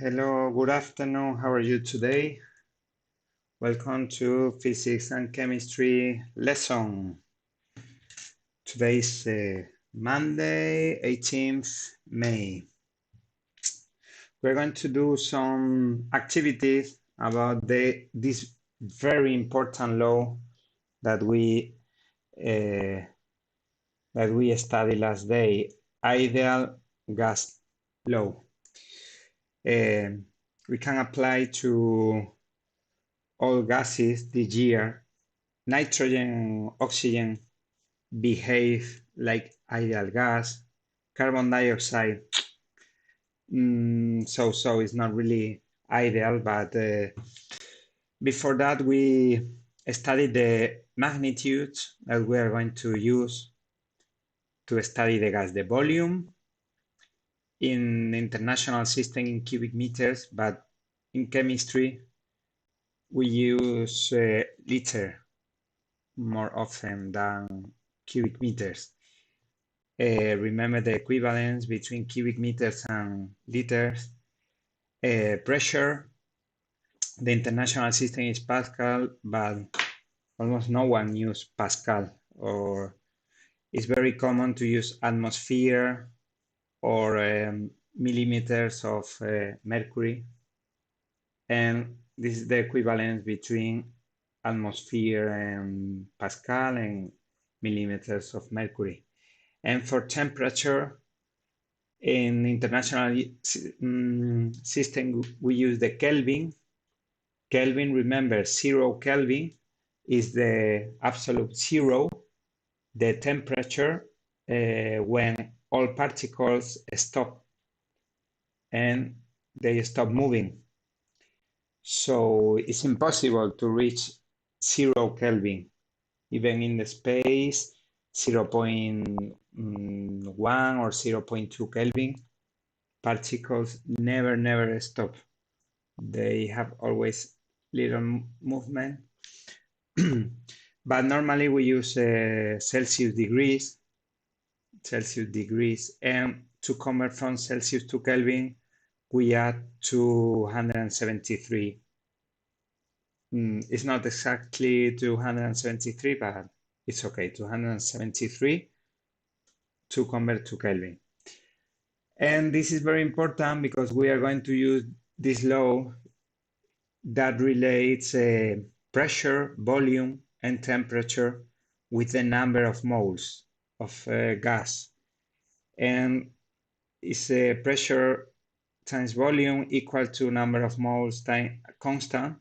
Hello, good afternoon. How are you today? Welcome to Physics and Chemistry lesson. Today is Monday, 18th May. We're going to do some activities about this very important law that we uh, studied last day, ideal gas law. We can apply to all gases this year. Nitrogen and oxygen behave like ideal gas. Carbon dioxide, so it's not really ideal, but before that we studied the magnitudes that we are going to use to study the gas, the volume in the international system in cubic meters, but in chemistry we use liter more often than cubic meters. Remember the equivalence between cubic meters and liters. Pressure, the international system is Pascal, but almost no one uses Pascal, or it's very common to use atmosphere or millimeters of mercury. And this is the equivalence between atmosphere and Pascal and millimeters of mercury. And for temperature, in international system, we use the Kelvin. Kelvin, remember, 0 Kelvin is the absolute zero, the temperature when all particles stop and they stop moving. So it's impossible to reach 0 Kelvin. Even in the space, 0.1 or 0.2 Kelvin, particles never stop. They have always little movement. But normally we use Celsius degrees, and to convert from Celsius to Kelvin, we add 273. It's not exactly 273, but it's okay, 273 to convert to Kelvin. And this is very important because we are going to use this law that relates pressure, volume, and temperature with the number of moles of gas. And it's pressure times volume equal to number of moles times constant,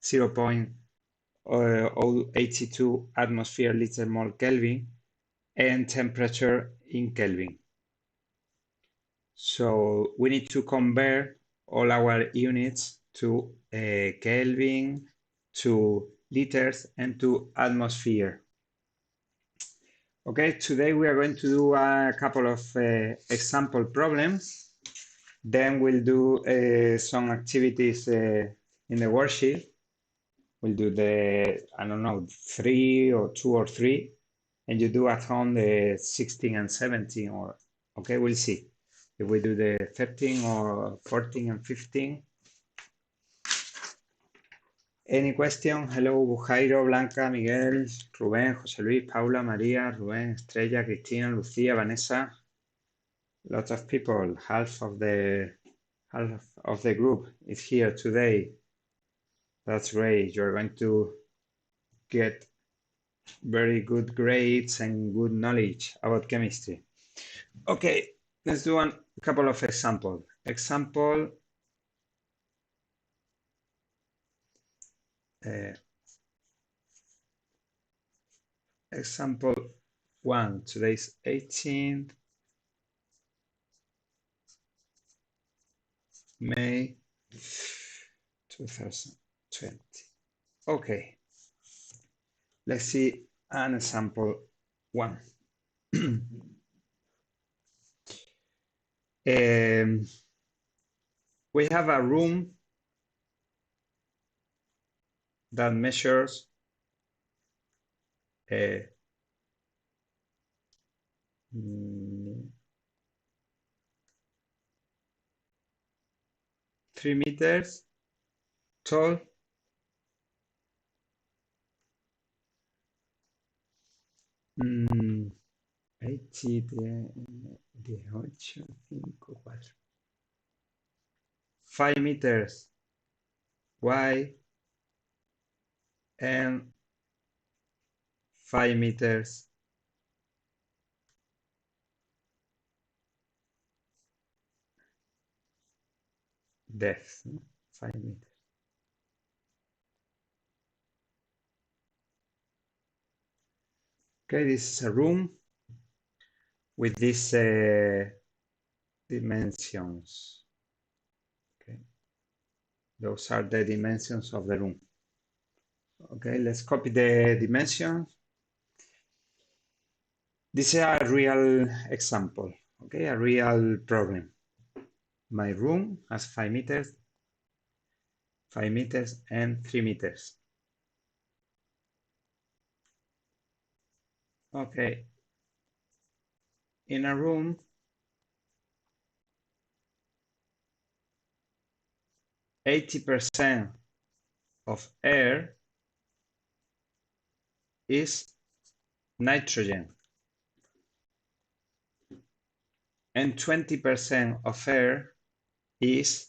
0.082 atmosphere liter mole Kelvin, and temperature in Kelvin. So we need to convert all our units to Kelvin, to liters, and to atmosphere. Okay, today we are going to do a couple of example problems. Then we'll do some activities in the worksheet. We'll do the, I don't know, 2 or 3, and you do at home the 16 and 17, or okay, we'll see if we do the 13 or 14 and 15. Any question? Hello, Jairo, Blanca, Miguel, Rubén, José Luis, Paula, María, Rubén, Estrella, Cristina, Lucía, Vanessa. Lots of people. Half of the group is here today. That's great. You're going to get very good grades and good knowledge about chemistry. Okay, let's do a couple of examples. Example example 1. Today's 18th May 2020. Okay, let's see an example 1. We have a room that measures 30 3 meters tall. Mm, 18, 5, 4. 5 meters wide and 5 meters depth. 5 meters. Okay, this is a room with these dimensions. Okay, those are the dimensions of the room. Okay, let's copy the dimensions. This is a real example, okay, a real problem. My room has 5 meters, 5 meters, and 3 meters. Okay, in a room, %80 of air is nitrogen, and 20% of air is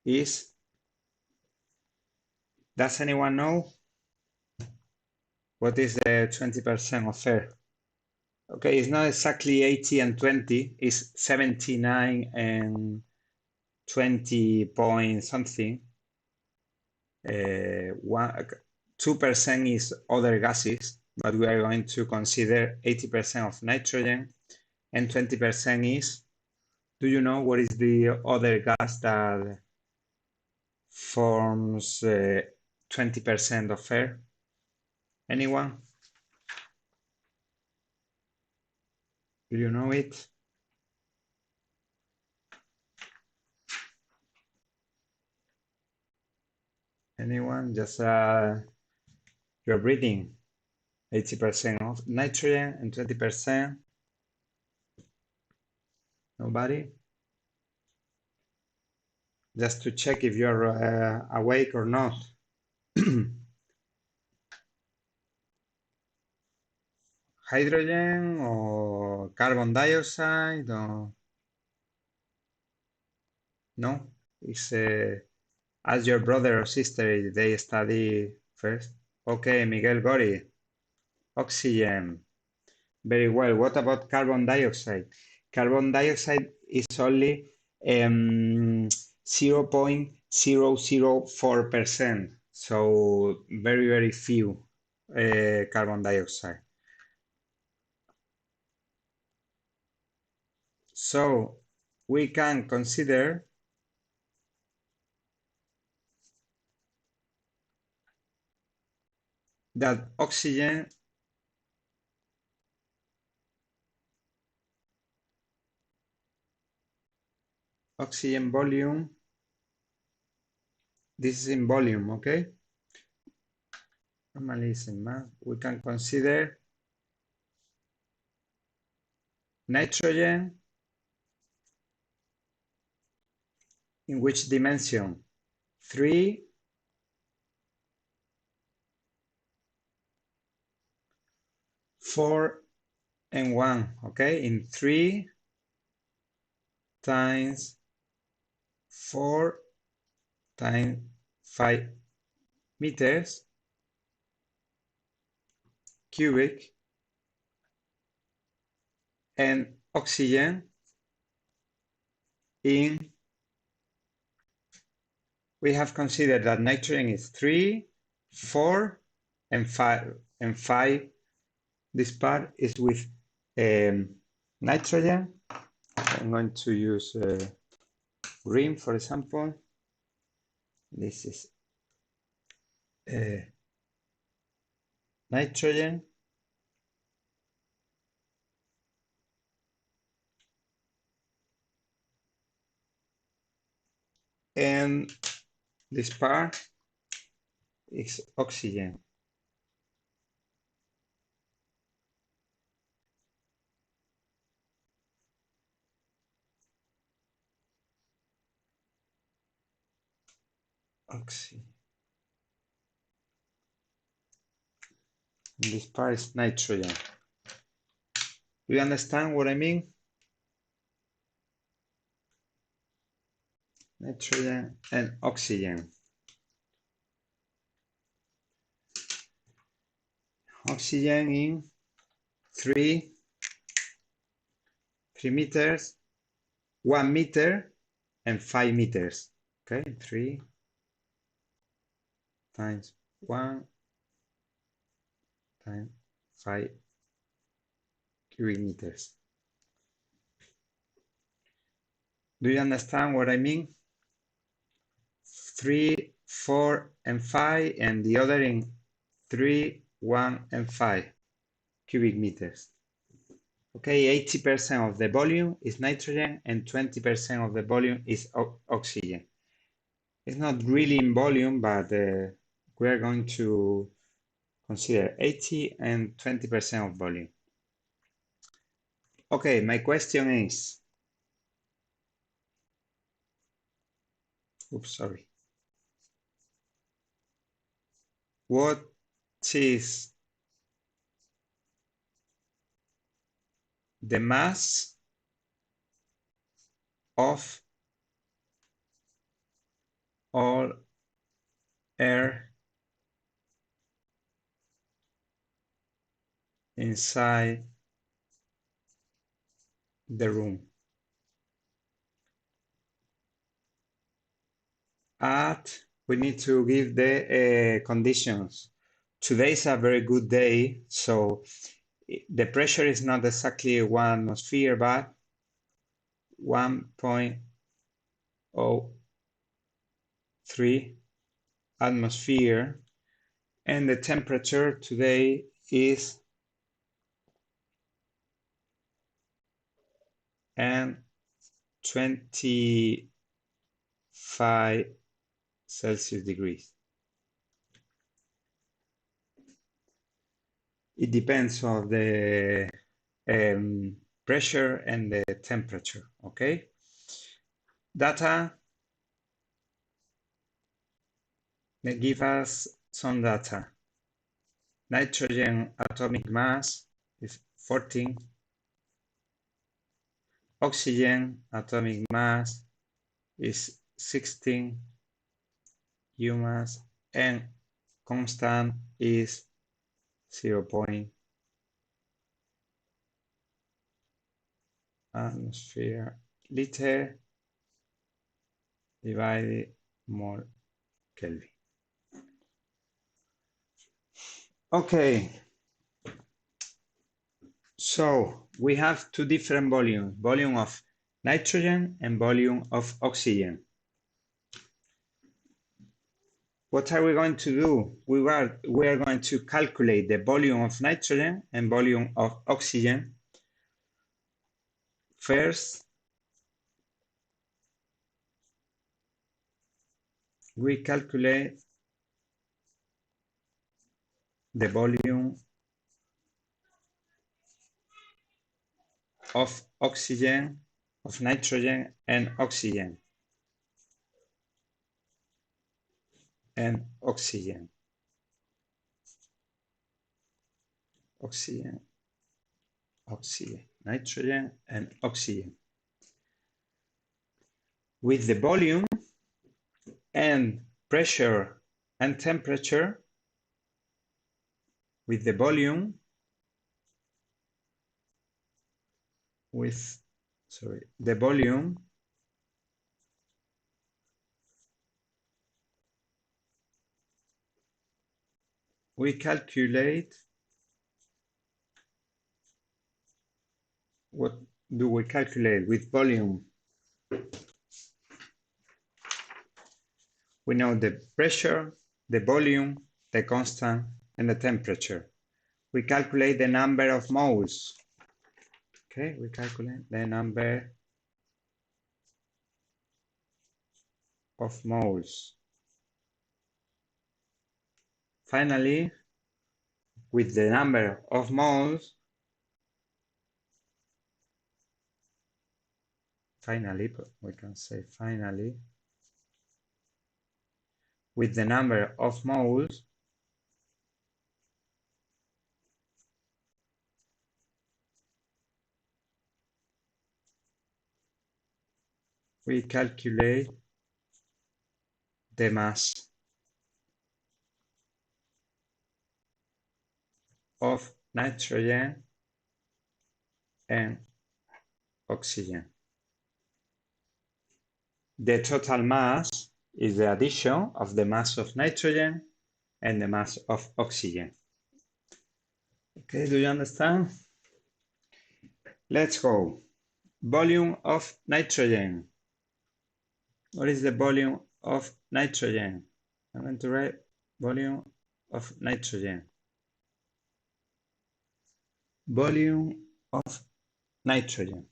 is, does anyone know what is the 20% of air? Okay, it's not exactly 80 and 20, it's 79 and 20 point something. 2% is other gases, but we are going to consider 80% of nitrogen and 20% is, do you know what is the other gas that forms 20% of air? Anyone? Do you know it? Anyone? Just you're breathing. 80% of nitrogen and 20%. Nobody? Just to check if you're awake or not. Hydrogen or carbon dioxide or no? It's ask your brother or sister if they study first. Okay, Miguel Gori. Oxygen. Very well. What about carbon dioxide? Carbon dioxide is only 0.004%. So very, very few carbon dioxide. So we can consider that oxygen volume, this is in volume, okay? Normally it's in mass. We can consider nitrogen in which dimension? 3, 4, and 1, okay? In 3 times 4 times 5 meters cubic, and oxygen in, we have considered that nitrogen is 3, 4, and 5, and 5, this part is with nitrogen. I'm going to use green, for example. This is nitrogen. And this part is oxygen. Oxy. And this part is nitrogen. Do you understand what I mean? Nitrogen and oxygen. Oxygen in 3 meters, 1 meter, and 5 meters. Okay, 3 times 1 times 5 cubic meters. Do you understand what I mean? 3, 4, and 5, and the other in 3, 1, and 5 cubic meters. Okay, 80% of the volume is nitrogen and 20% of the volume is oxygen. It's not really in volume, but we are going to consider 80 and 20% of volume. Okay, my question is, oops, sorry. What is the mass of all air inside the room? We need to give the conditions. Today is a very good day, so the pressure is not exactly 1 atmosphere, but 1.03 atmosphere, and the temperature today is and 25 Celsius degrees. It depends on the pressure and the temperature, okay? Data, they give us some data. Nitrogen atomic mass is 14. Oxygen atomic mass is 16. U-mass and constant is 0.0 atmosphere liter divided mole Kelvin. Okay, so we have two different volumes, volume of nitrogen and volume of oxygen. What are we going to do? We are going to calculate the volume of nitrogen and volume of oxygen. First, we calculate the volume of oxygen, of nitrogen and oxygen, oxygen, nitrogen and oxygen. With the volume and pressure and temperature, with the volume, the volume we calculate, what do we calculate with volume? We know the pressure, the volume, the constant, and the temperature. We calculate the number of moles. Okay, we calculate the number of moles. Finally, with the number of moles, we can say finally, with the number of moles we calculate the mass of nitrogen and oxygen. The total mass is the addition of the mass of nitrogen and the mass of oxygen. Okay, do you understand? Let's go. Volume of nitrogen. What is the volume of nitrogen? I'm going to write volume of nitrogen. Volume of nitrogen.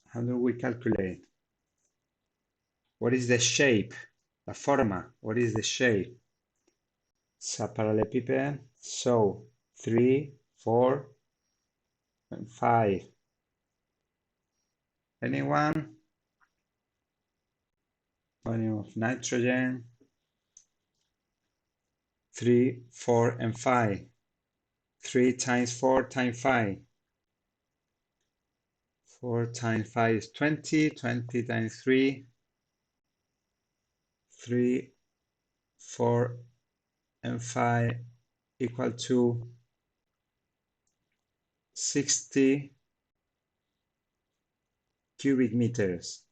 How do we calculate? What is the shape? La forma. What is the shape? It's a parallelepiped. So 3, 4, and 5. Anyone? Volume of nitrogen. 3, 4, and 5. 3 times 4 times 5. 4 times 5 is 20. 20 times 3. 3, 4, and 5 equal to 60 cubic meters.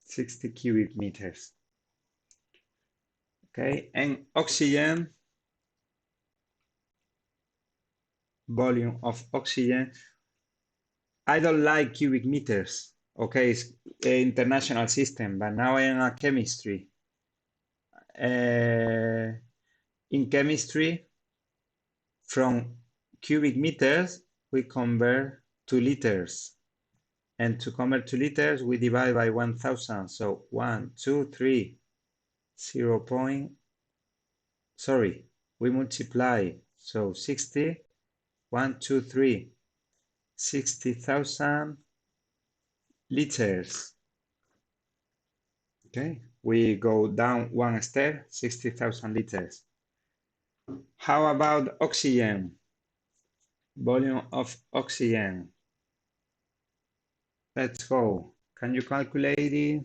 60 cubic meters. Okay, and oxygen, volume of oxygen. I don't like cubic meters. Okay, it's an international system, but now I am a chemistry. In chemistry, from cubic meters, we convert to liters. And to convert to liters, we divide by 1000. So 1, 2, 3, 0. We multiply. So 60, 1, 2, 3, 60,000 liters. Okay, we go down one step, 60,000 liters. How about oxygen? Volume of oxygen. Let's go. Can you calculate it?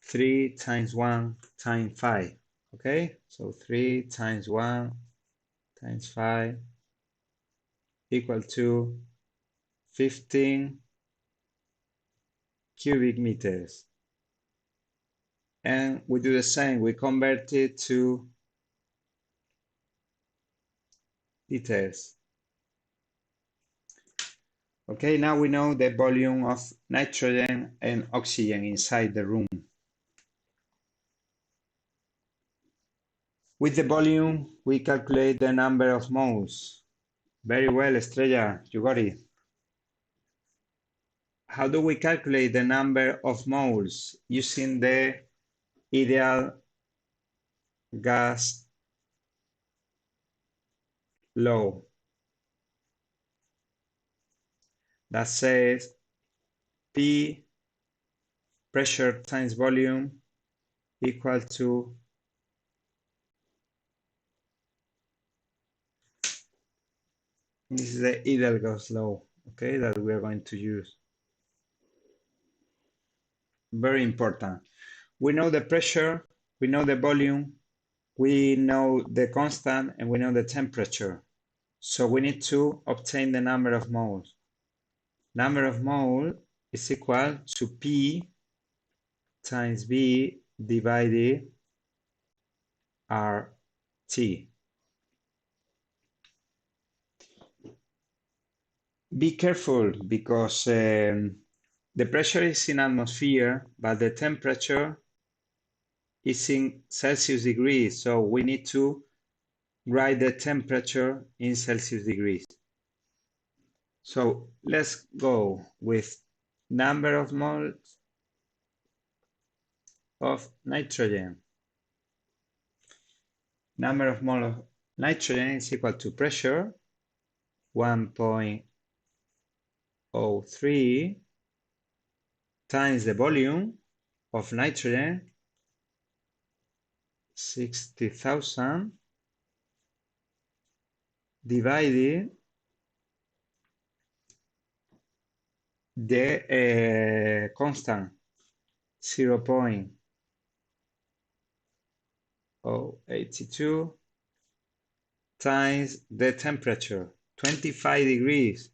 3 times 1 times 5. Okay, so 3 times 1 times 5 equal to 15 cubic meters. And we do the same, we convert it to liters. Okay, now we know the volume of nitrogen and oxygen inside the room. With the volume, we calculate the number of moles. Very well, Estrella, you got it. How do we calculate the number of moles? Using the ideal gas law that says P, pressure times volume, equal to this is the ideal gas law, okay, that we are going to use. Very important. We know the pressure, we know the volume, we know the constant, and we know the temperature. So we need to obtain the number of moles. Number of moles is equal to P times V divided RT. Be careful because the pressure is in atmosphere, but the temperature is in Celsius degrees. So we need to write the temperature in Celsius degrees. So let's go with number of moles of nitrogen. Number of moles of nitrogen is equal to pressure 1.0 1.03 times the volume of nitrogen, 60,000, divided the constant 0.082 times the temperature 25 degrees.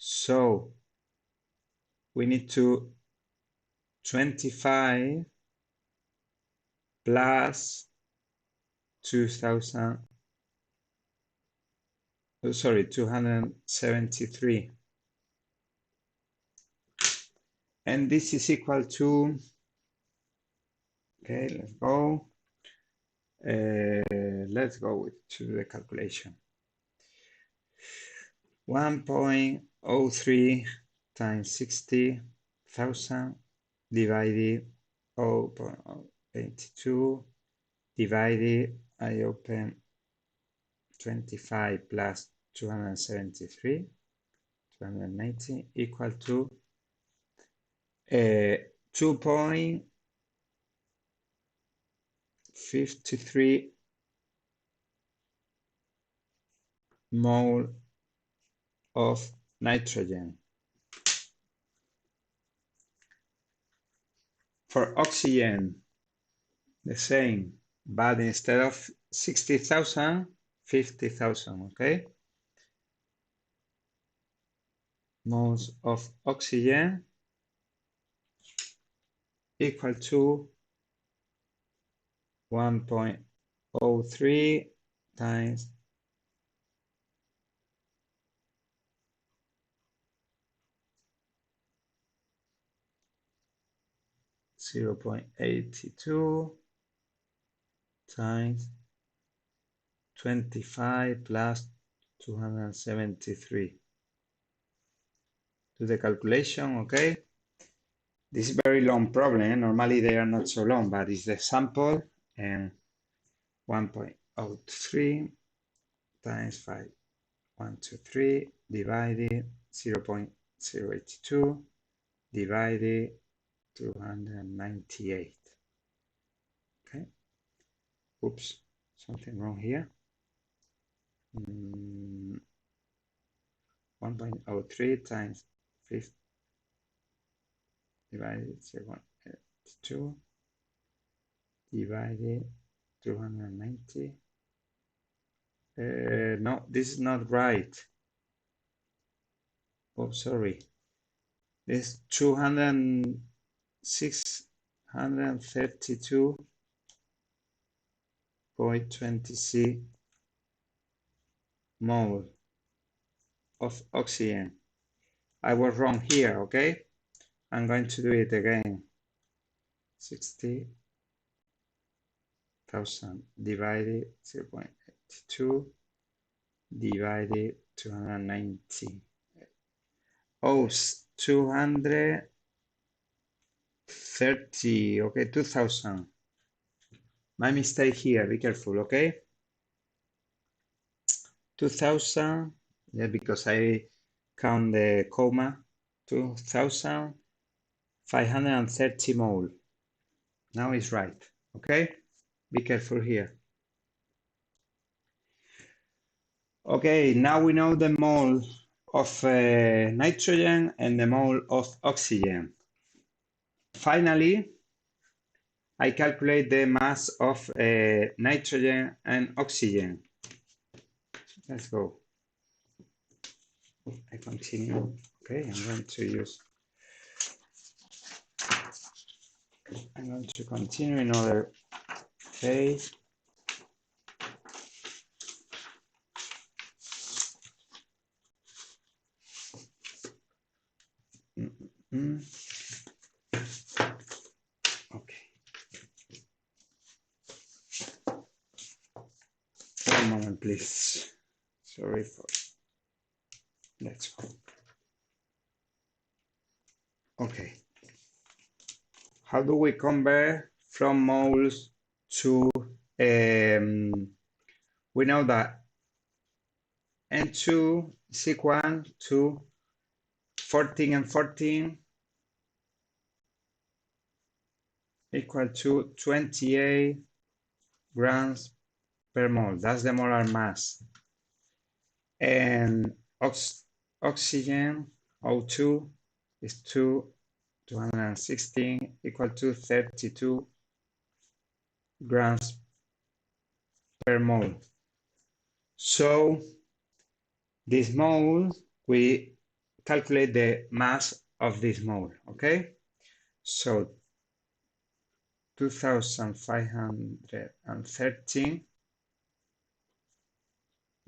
So we need to 25 plus 273, and this is equal to, okay, let's go to the calculation. 1.03 times 60,000 divided 0.082 divided, I open 25 plus 273, 290 equal to 2.53 mole of nitrogen. For oxygen, the same, but instead of 60,000, 50,000, okay? Moles of oxygen equal to 1.03 times 0.82 times 25 plus 273. Do the calculation, okay? This is a very long problem. Normally they are not so long, but it's the sample, and 1.03 times 5,123 divided 0.082 divided 298. Okay. Oops, something wrong here. 1.03 times 50 divided 0.82 divided 290. No, this is not right. Oh, sorry. This 632.26 mole of oxygen. I was wrong here, okay? I'm going to do it again. 60,000 divided 0.82 divided 290. Oh, 230, okay, 2,000. My mistake here, be careful, okay? 2,000, yeah, because I count the comma, 2,530 mole. Now it's right, okay? Be careful here. Okay, now we know the mole of nitrogen and the mole of oxygen. Finally, I calculate the mass of nitrogen and oxygen. Let's go. I continue. Okay, I'm going to continue in other phase. Okay. One moment, please. Sorry for. Let's go. Okay. How do we convert from moles to? We know that N2 is equal to 14 and 14 equal to 28 grams per mole. That's the molar mass. And oxygen, O2, is 216 equal to 32 grams per mole. So this mole, we calculate the mass of this mole, okay? So 2,513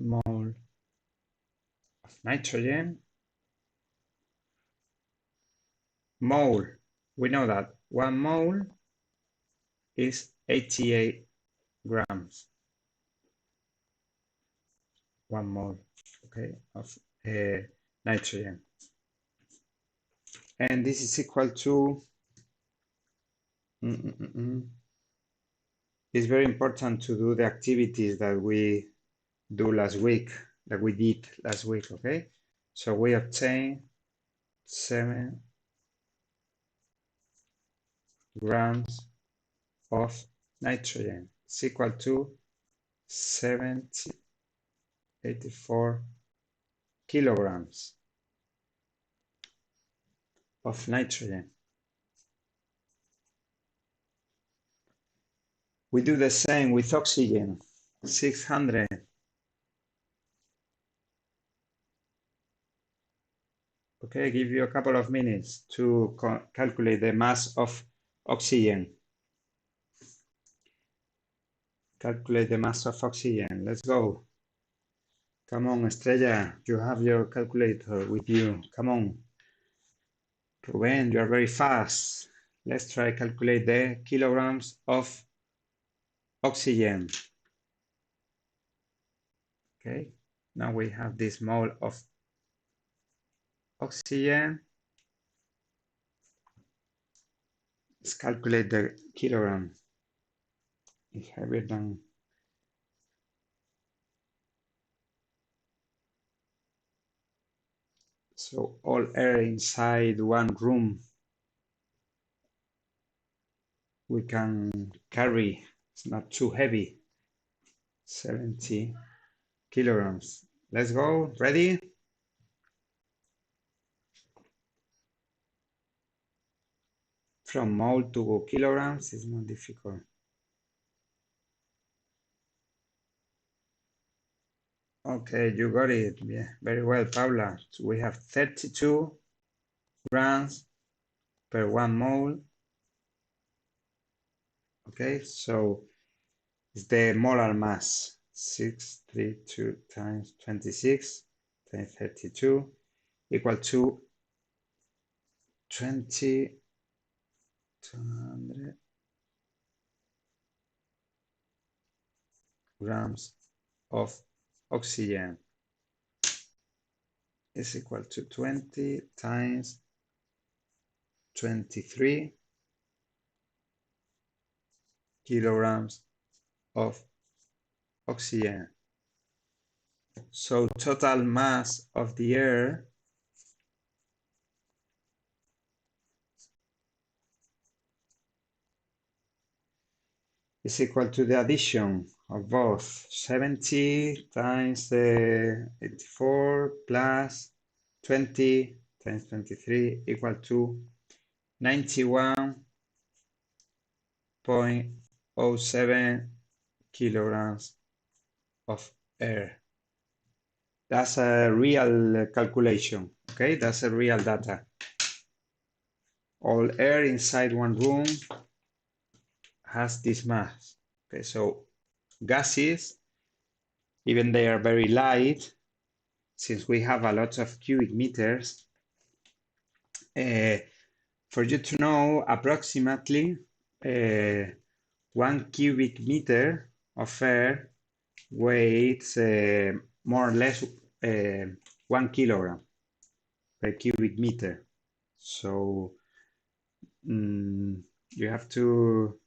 mole of nitrogen. Mole, we know that 1 mole is 88 grams. 1 mole, okay, of nitrogen. And this is equal to, it's very important to do the activities that we do last week, that we did last week, okay? So we obtain 7 grams of nitrogen. It's equal to 84 kilograms of nitrogen. We do the same with oxygen, 600. Okay, give you a couple of minutes to calculate the mass of oxygen. Calculate the mass of oxygen. Let's go. Come on, Estrella, you have your calculator with you. Come on. Ruben, you are very fast. Let's try calculate the kilograms of oxygen. Okay, now we have this mole of oxygen. Let's calculate the kilogram. It's heavier than. So all air inside one room we can carry. It's not too heavy. 70 kilograms. Let's go. Ready? From mole to kilograms is not difficult. Okay, you got it. Yeah, very well, Paula. So we have 32 grams per 1 mole. Okay, so it's the molar mass. 632 times 26 times 32 equal to 200 grams of oxygen is equal to 20 times 23 kilograms of oxygen. So total mass of the air is equal to the addition of both 70 times 84 plus 20 times 23 equal to 91.07 kilograms of air. That's a real calculation, okay? That's a real data. All air inside one room has this mass. Okay, so gases, even they are very light, since we have a lot of cubic meters, for you to know approximately 1 cubic meter of air weighs more or less 1 kilogram per cubic meter. So you have to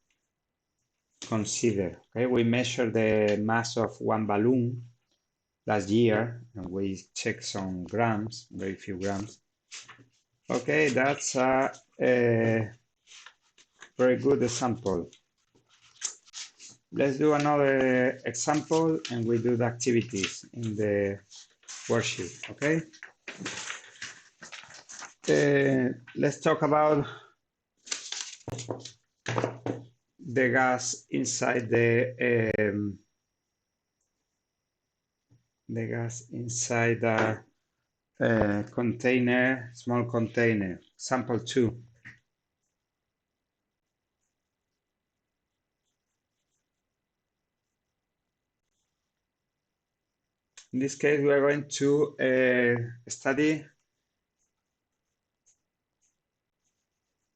consider, okay? We measure the mass of one balloon last year and we check some grams, very few grams. Okay, that's a very good example. Let's do another example and we do the activities in the worksheet, okay? Let's talk about the gas inside the gas inside the container, small container. Sample 2. In this case, we are going to study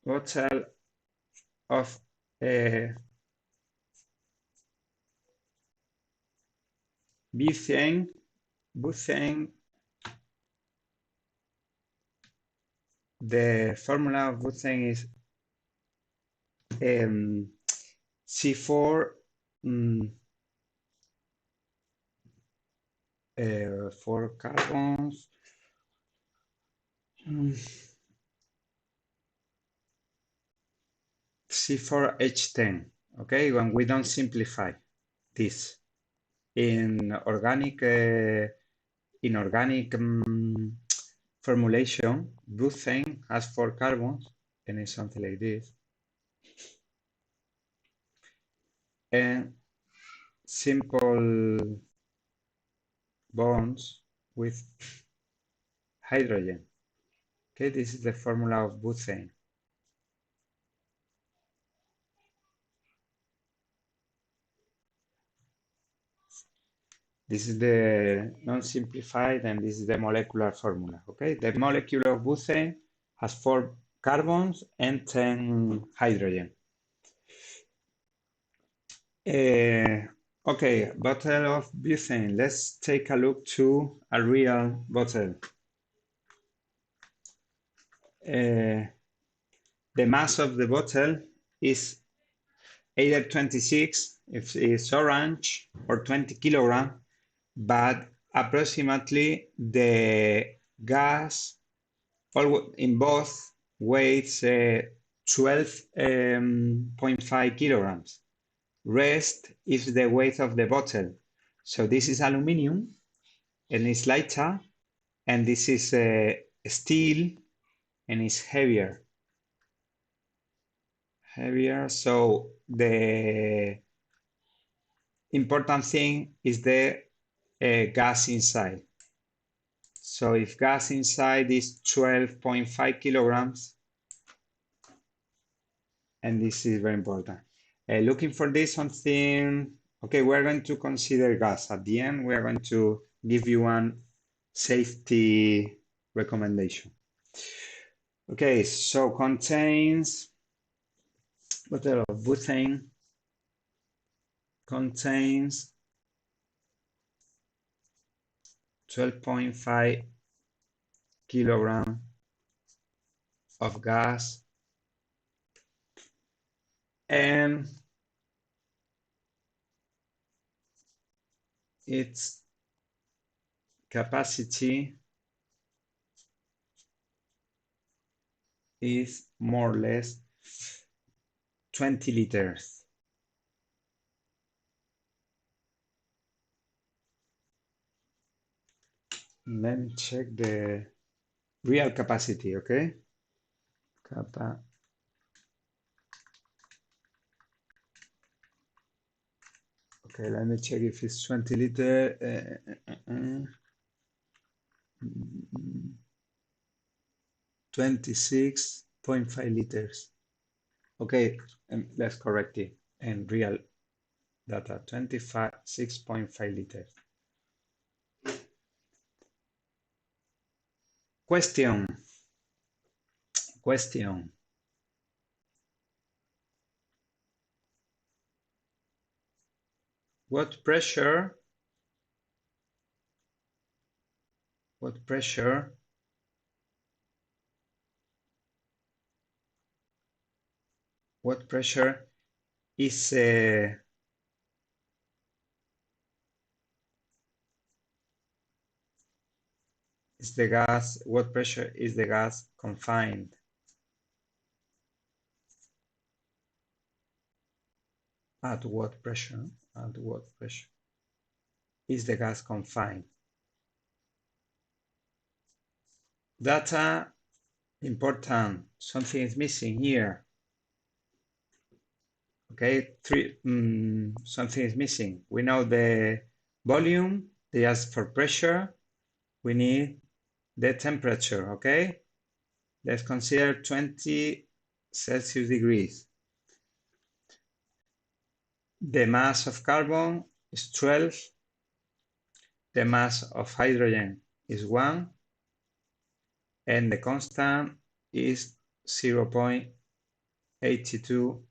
bottle of butane. The formula of butane is C4 4 carbons. C4H10. Okay, when we don't simplify this in organic formulation, butane has 4 carbons and it's something like this. And simple bonds with hydrogen. Okay, this is the formula of butane. This is the non-simplified and this is the molecular formula. Okay, the molecule of butane has 4 carbons and 10 hydrogen. Okay, bottle of butane. Let's take a look to a real bottle. The mass of the bottle is either 26 if it's orange or 20 kilogram, but approximately the gas in both weighs 12.5 kilograms. Rest is the weight of the bottle. So this is aluminum and it's lighter, and this is steel and it's heavier. So the important thing is the gas inside. So if gas inside is 12.5 kilograms, and this is very important. Looking for this something, okay, we're going to consider gas. At the end, we're going to give you one safety recommendation. Okay, so contains, bottle of butane contains 12.5 kilogram of gas and its capacity is more or less 20 liters. Let me check the real capacity, okay? Okay, let me check if it's 20 liter. 26.5 liters. Okay, let's correct it. And real data, 26.5 liters. Question. What pressure is is the gas, what pressure is the gas confined? At what pressure? At what pressure is the gas confined? Data important. Something is missing here. Okay, something is missing. We know the volume, they ask for pressure. We need the temperature, okay? Let's consider 20 Celsius degrees. The mass of carbon is 12. The mass of hydrogen is 1. And the constant is 0.82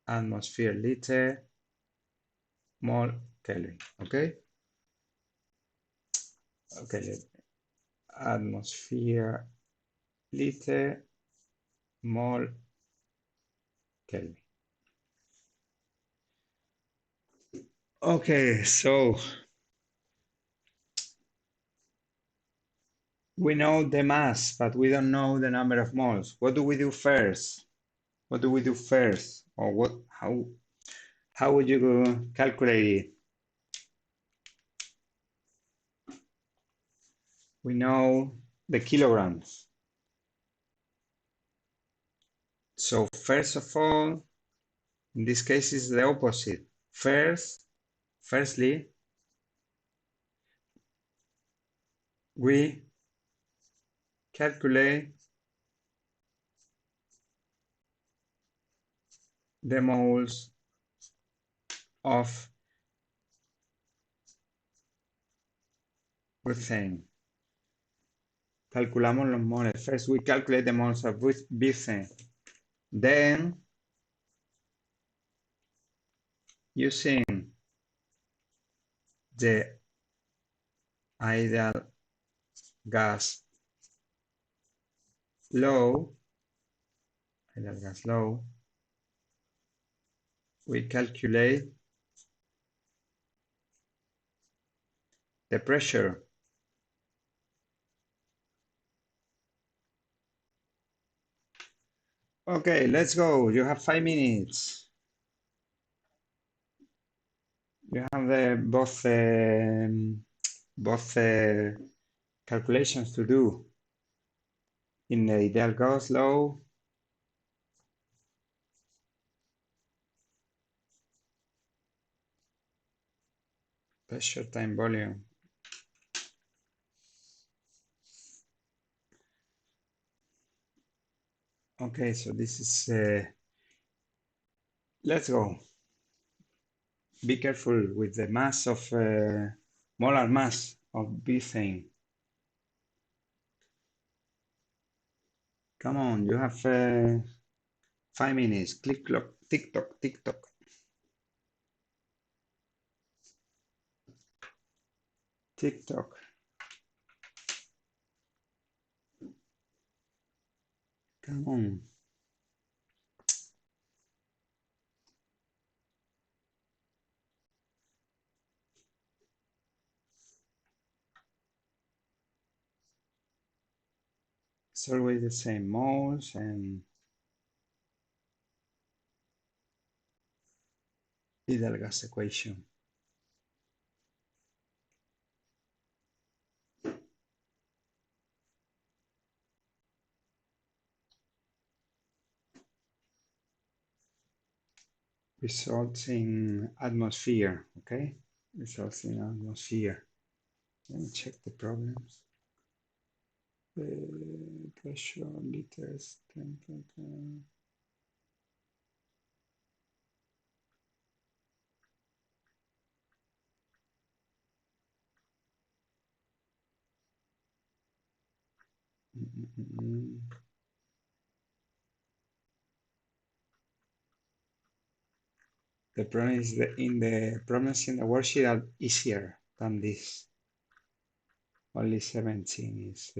atmosphere liter mole Kelvin, okay? Okay, atmosphere liter mole Kelvin. Okay, so we know the mass, but we don't know the number of moles. What do we do first? What do we do first? Or what? How would you calculate it? We know the kilograms. So first of all, in this case, is the opposite. Firstly, we calculate the moles of butane. Calculamos los moles. First, we calculate the moles of butane. Then, using the ideal gas law, we calculate the pressure. Okay, let's go. You have 5 minutes. You have both calculations to do. In the ideal gas law, pressure time volume. Okay, so this is, let's go. Be careful with the mass of, molar mass of butane. Come on, you have 5 minutes. Click clock, tick tock, tick tock. Tick tock. Come on. It's always the same moles and ideal gas equation. Results in atmosphere, okay? Results in atmosphere. Let me check the problems. Pressure, liters, temperature. The problem is that in the problems in the worksheet are easier than this. Only 17 is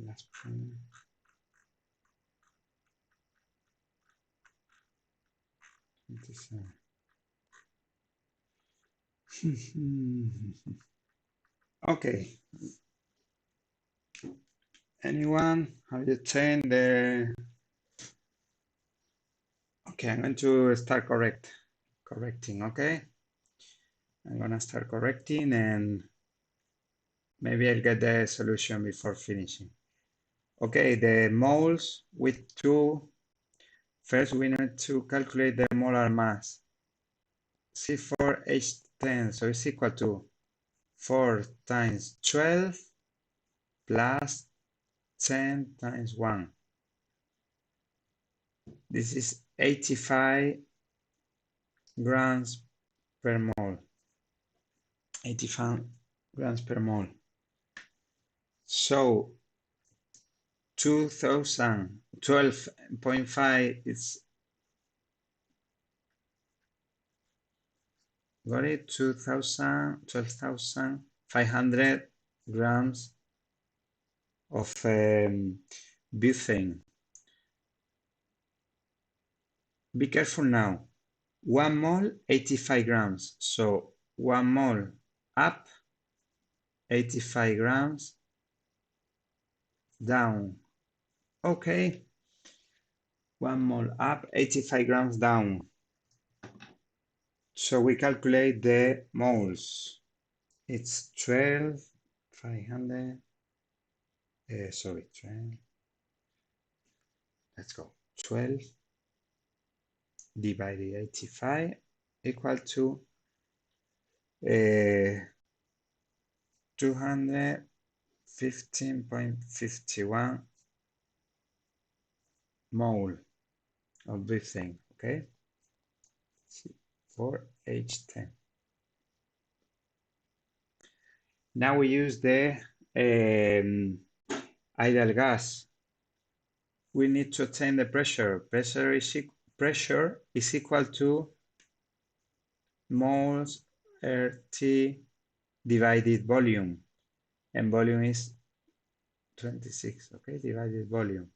last point. Okay. Anyone? Have you changed the? Okay, I'm going to start correcting. Okay, I'm gonna start correcting, and maybe I'll get the solution before finishing. Okay, the moles with two. First, we need to calculate the molar mass. C4H10, so it's equal to 4 times 12 plus 10 times 1. This is 85 grams per mole. 85 grams per mole. So 12.5 is, got it, 12,500 grams of butane. Be careful now. 1 mole, 85 grams. So 1 mole up, 85 grams down. Okay. 1 mole up, 85 grams down. So we calculate the moles. It's 12,500. Sorry, 12. Let's go. 12 divided 85 equal to 215.51 mole of this thing. Okay, for H10. Now we use the ideal gas. We need to obtain the pressure. Pressure is equal to moles RT divided volume, and volume is 26. Okay, divided volume.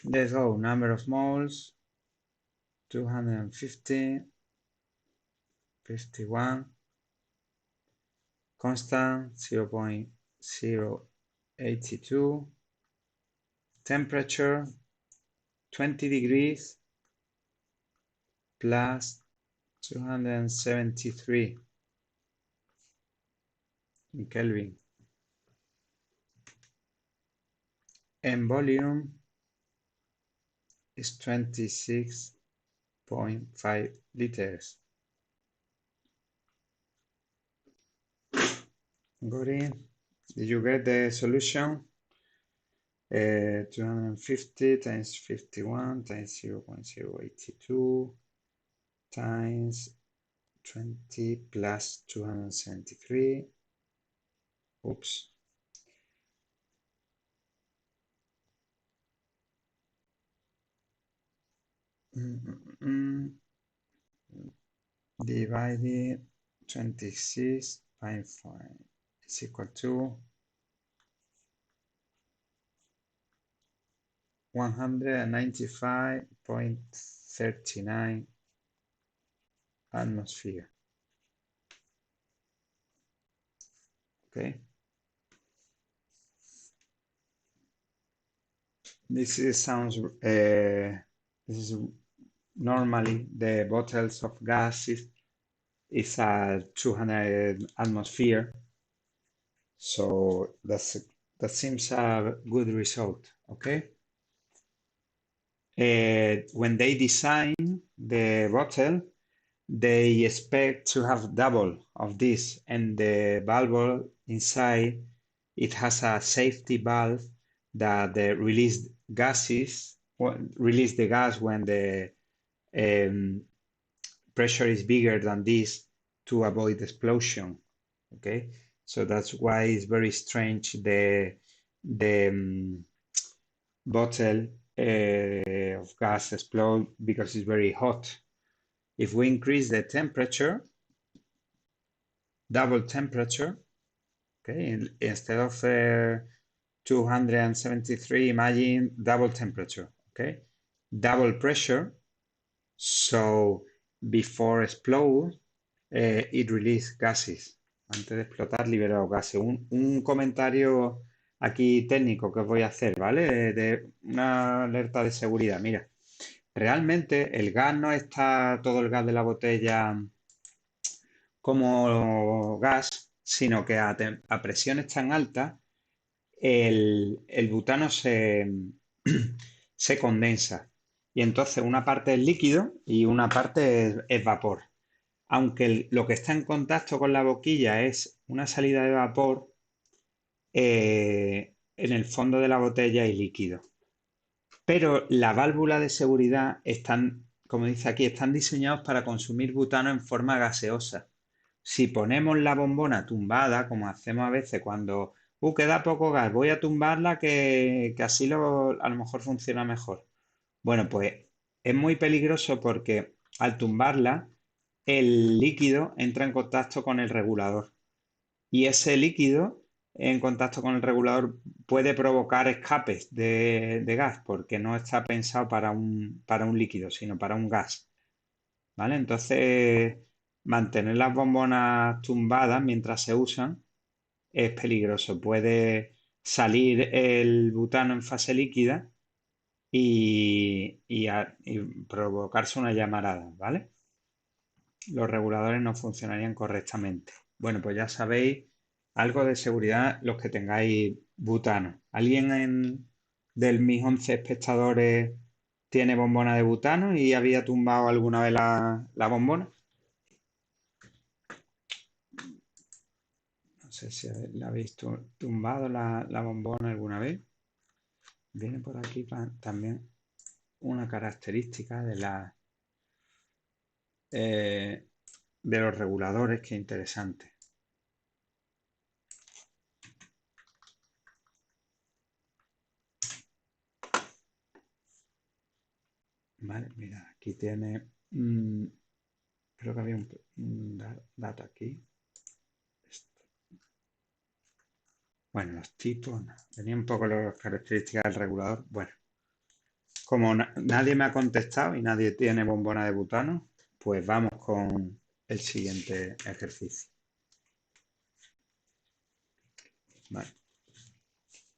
Let's go. Number of moles 250, 51. Constant 0.082. Temperature 20 degrees plus 273 in Kelvin. And volume is 26.5 liters. Got it? Did you get the solution? 250 times 51 times 0.082 times 20 plus 273. Oops. Divided 26.5 is equal to 195.39 atmosphere. Okay. This is normally the bottles of gas is at 200 atmosphere. So that seems a good result. Okay. When they design the bottle, they expect to have double of this, and the valve inside, it has a safety valve that release the gas when the pressure is bigger than this to avoid explosion. Okay, so that's why it's very strange the bottle of gas explode because it's very hot. If we increase the temperature, double temperature, Okay? Instead of 273, imagine double temperature. Okay? Double pressure. So before explode, it release gases. Antes de explotar, libera gases. Un comentario aquí técnico que os voy a hacer, ¿vale? De una alerta de seguridad. Mira, realmente el gas no está todo el gas de la botella como gas, sino que a presiones tan altas el butano se condensa. Y entonces una parte es líquido y una parte es vapor. Aunque lo que está en contacto con la boquilla es una salida de vapor, en el fondo de la botella hay líquido. Pero la válvula de seguridad están, como dice aquí, están diseñados para consumir butano en forma gaseosa. Si ponemos la bombona tumbada, como hacemos a veces cuando, queda poco gas, voy a tumbarla que así a lo mejor funciona mejor. Bueno, pues es muy peligroso porque al tumbarla, el líquido entra en contacto con el regulador y ese líquido en contacto con el regulador puede provocar escapes de gas porque no está pensado para un líquido, sino para un gas. ¿Vale? Entonces, mantener las bombonas tumbadas mientras se usan es peligroso. Puede salir el butano en fase líquida y provocarse una llamarada, ¿vale? Los reguladores no funcionarían correctamente. Bueno, pues ya sabéis algo de seguridad los que tengáis butano. ¿Alguien de mis 11 espectadores tiene bombona de butano y había tumbado alguna vez la bombona? No sé si la habéis tumbado la bombona alguna vez. Viene por aquí también una característica eh, de los reguladores que es interesante. Vale, mira, aquí tiene, creo que había un dato aquí. Bueno, los tipos, no. Venía un poco las características del regulador. Bueno, como nadie me ha contestado y nadie tiene bombona de butano, pues vamos con el siguiente ejercicio. Vale.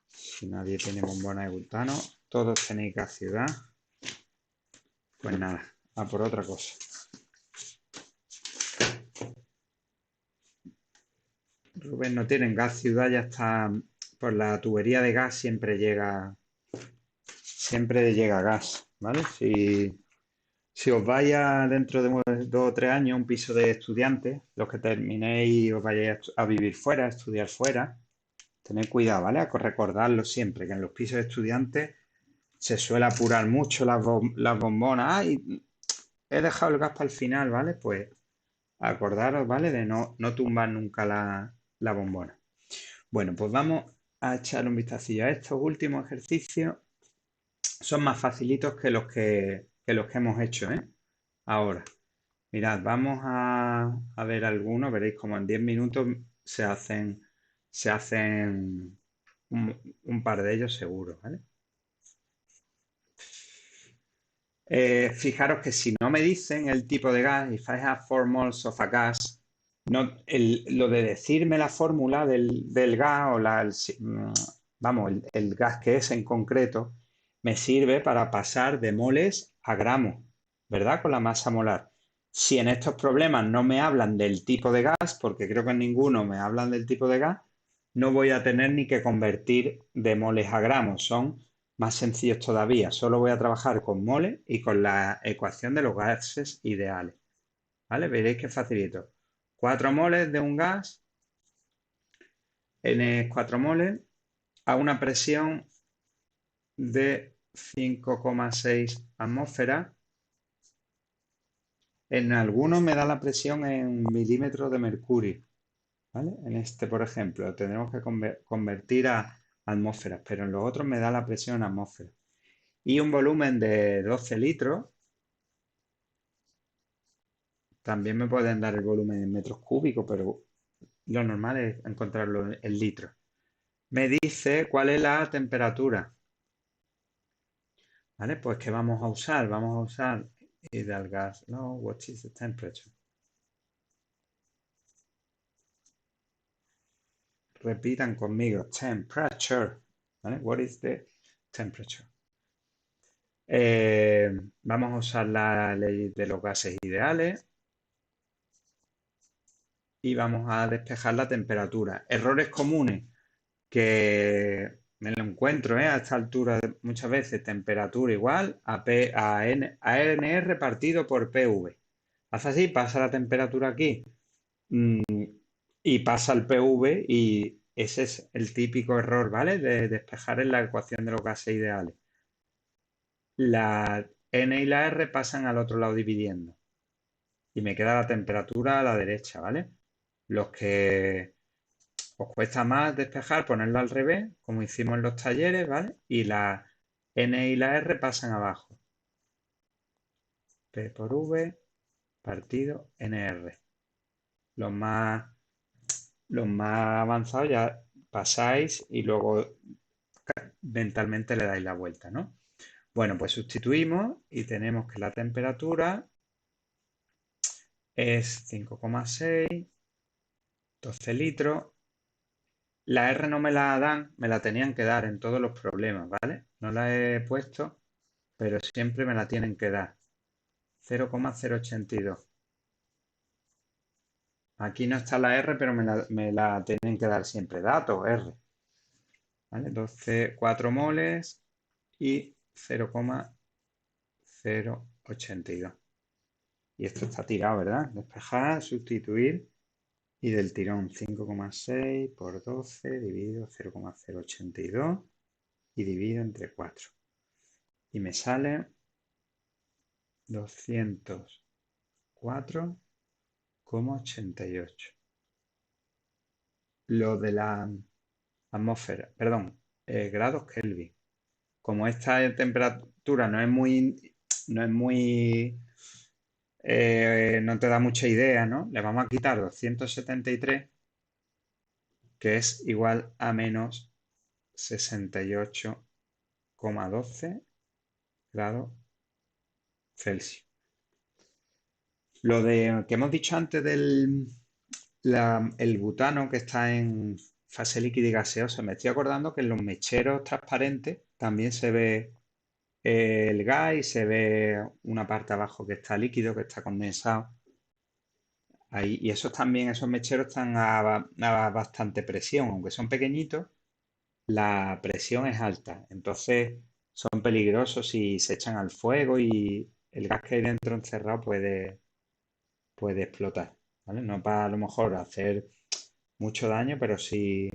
Si nadie tiene bombona de butano, todos tenéis gas ciudad. Pues nada, a por otra cosa. Rubén, no tienen gas ciudad, ya está. Por la tubería de gas siempre llega gas, ¿vale? Si os vais dentro de 2 o 3 años a un piso de estudiantes, los que terminéis y os vayáis a vivir fuera, a estudiar fuera, tened cuidado, ¿vale? Recordarlo siempre, que en los pisos de estudiantes se suele apurar mucho las bombonas. ¡Ay! He dejado el gas para el final, ¿vale? Pues acordaros, ¿vale? De no tumbar nunca la bombona. Bueno, pues vamos a echar un vistacillo a estos últimos ejercicios. Son más facilitos que los que hemos hecho, ¿eh? Ahora, mirad, vamos a ver algunos. Veréis como en 10 minutos se hacen un par de ellos seguros, ¿vale? Fijaros que si no me dicen el tipo de gas, if I have 4 moles of a gas, no, lo de decirme la fórmula del gas o vamos, el gas que es en concreto, me sirve para pasar de moles a gramos, ¿verdad? Con la masa molar. Si en estos problemas no me hablan del tipo de gas, porque creo que en ninguno me hablan del tipo de gas, no voy a tener ni que convertir de moles a gramos. Son más sencillos todavía. Solo voy a trabajar con moles y con la ecuación de los gases ideales. ¿Vale? Veréis que facilito. 4 moles de un gas, N 4 moles, a una presión de 5,6 atmósferas. En algunos me da la presión en milímetros de mercurio. ¿Vale? En este, por ejemplo, tendremos que convertir a atmósferas, pero en los otros me da la presión en atmósferas. Y un volumen de 12 litros, también me pueden dar el volumen en metros cúbicos, pero Lo normal es encontrarlo en litros. Me dice cuál es la temperatura. ¿Vale? Pues ¿qué vamos a usar? Vamos a usar ideal gas. No, what is the temperature? Repitan conmigo. Temperature. ¿Vale? What is the temperature? Vamos a usar la ley de los gases ideales y vamos a despejar la temperatura. Errores comunes que me lo encuentro, a esta altura muchas veces, temperatura igual a NR partido por PV. Hace así, pasa la temperatura aquí y pasa el PV y ese es el típico error, ¿vale? De despejar en la ecuación de los gases ideales. La N y la R pasan al otro lado dividiendo y me queda la temperatura a la derecha, ¿vale? Los que os cuesta más despejar, ponerlo al revés, como hicimos en los talleres, ¿vale? Y la N y la R pasan abajo. P por V partido NR. Los más, los más avanzados ya pasáis y luego mentalmente le dais la vuelta, ¿no? Bueno, pues sustituimos y tenemos que la temperatura es 5,6, 12 litros. La R no me la dan, me la tenían que dar en todos los problemas, ¿vale? No la he puesto, pero siempre me la tienen que dar. 0,082. Aquí no está la R, pero me la tienen que dar siempre. Datos, R. ¿Vale? 12, 4 moles y 0,082. Y esto está tirado, ¿verdad? Despejar, sustituir y del tirón 5,6 por 12 dividido 0,082 y dividido entre 4. Y me sale 204,88. Lo de la atmósfera, perdón, grados Kelvin. Como esta temperatura no te da mucha idea, ¿no? Le vamos a quitar 273, que es igual a menos 68,12 grados Celsius. Lo de que hemos dicho antes el butano que está en fase líquida y gaseosa, me estoy acordando que en los mecheros transparentes también se ve el gas y se ve una parte abajo que está líquido, que está condensado. Ahí, y esos mecheros están a bastante presión, aunque son pequeñitos, la presión es alta. Entonces son peligrosos si se echan al fuego y el gas que hay dentro encerrado puede explotar. ¿Vale? No para a lo mejor hacer mucho daño, pero sí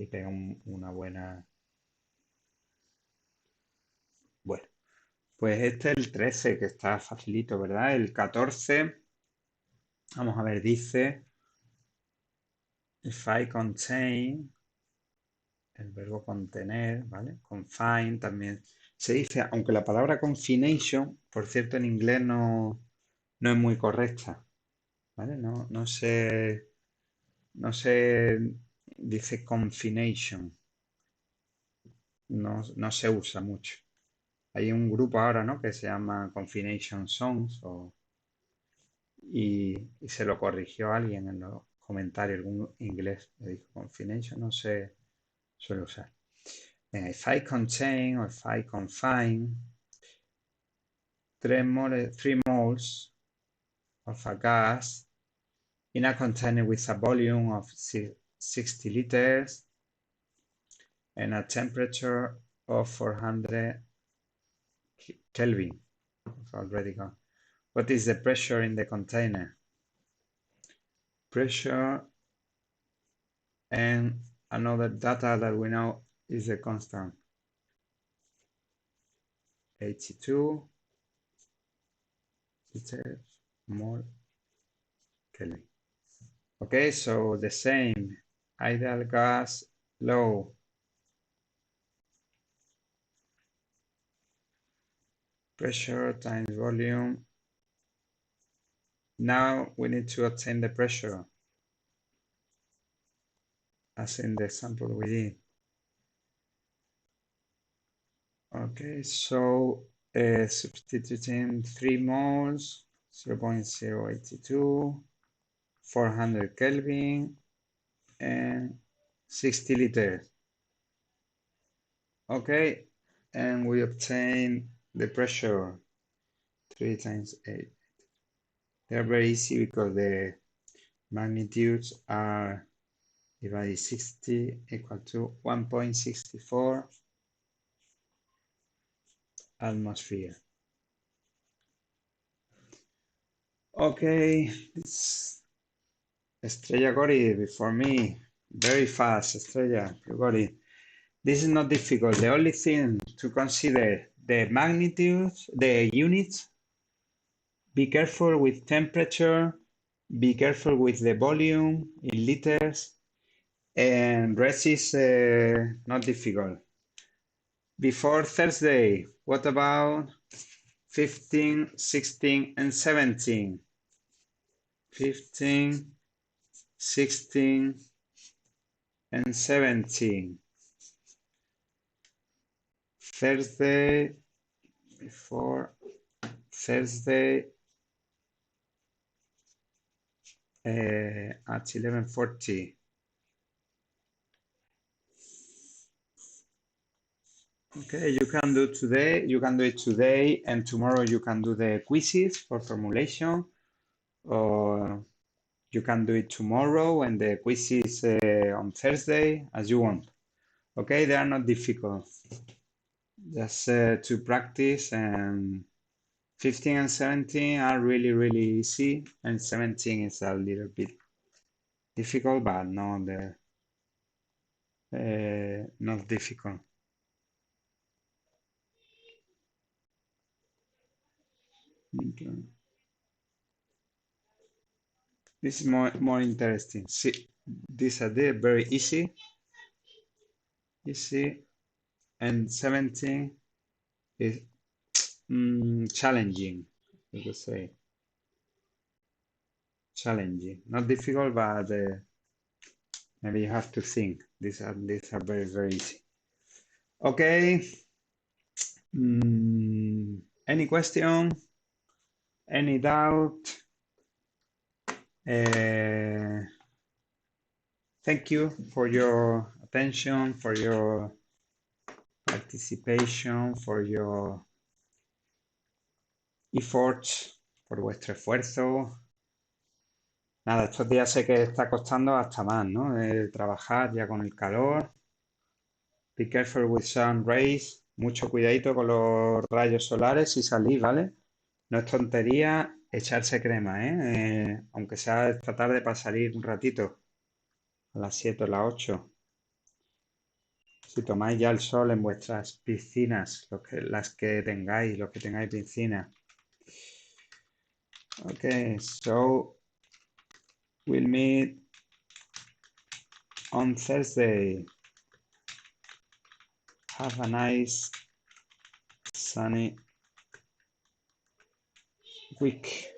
pega una buena. Bueno, pues este es el 13, que está facilito, ¿verdad? El 14, vamos a ver, dice, if I contain, el verbo contener, ¿vale? Confine también se dice, aunque la palabra confination, por cierto, en inglés no es muy correcta, ¿vale? No se dice confination, no se usa mucho. Hay un grupo ahora, ¿no? Que se llama Confination Songs y se lo corrigió alguien en los comentarios, algún inglés. Le dijo Confination no se suele usar. Venga, if I contain or if I confine 3 moles of a gas in a container with a volume of 60 liters and a temperature of 400 Kelvin. Already gone. What is the pressure in the container? Pressure and another data that we know is the constant 82 liters more Kelvin. Okay, so the same ideal gas low pressure times volume. Now we need to obtain the pressure. as in the example we did. Okay, so substituting 3 moles, 0.082, 400 Kelvin, and 60 liters. Okay, and we obtain the pressure 3 times 8. They are very easy because the magnitudes are divided 60 equal to 1.64 atmosphere. Okay, this Estrella got it for me. Very fast, Estrella, you got it. This is not difficult. The only thing to consider the magnitudes, the units. Be careful with temperature. Be careful with the volume in liters. And rest is not difficult. Before Thursday, what about 15, 16, and 17? 15, 16, and 17. Thursday, before Thursday at 11:40. Okay, you can do today, you can do it today, and tomorrow you can do the quizzes for formulation, or you can do it tomorrow and the quizzes on Thursday, as you want. Okay, they are not difficult. Just to practice, and 15 and 17 are really, really easy, and 17 is a little bit difficult, but not difficult. Okay. This is more interesting. See, these are very easy, and 17 is challenging, you could say. Challenging, not difficult, but maybe you have to think. These are very, very easy. Okay. Any question? Any doubt? Thank you for your attention, for your participation, for your efforts, por vuestro esfuerzo. Nada, estos días sé que está costando hasta más, ¿no? Trabajar ya con el calor. Be careful with sun rays. Mucho cuidadito con los rayos solares si salís, ¿vale? No es tontería echarse crema, ¿eh? Aunque sea esta tarde para salir un ratito, a las 7 o las 8. Si tomáis ya el sol en vuestras piscinas, las que tengáis, los que tengáis piscina. Okay, so we'll meet on Thursday. Have a nice sunny week.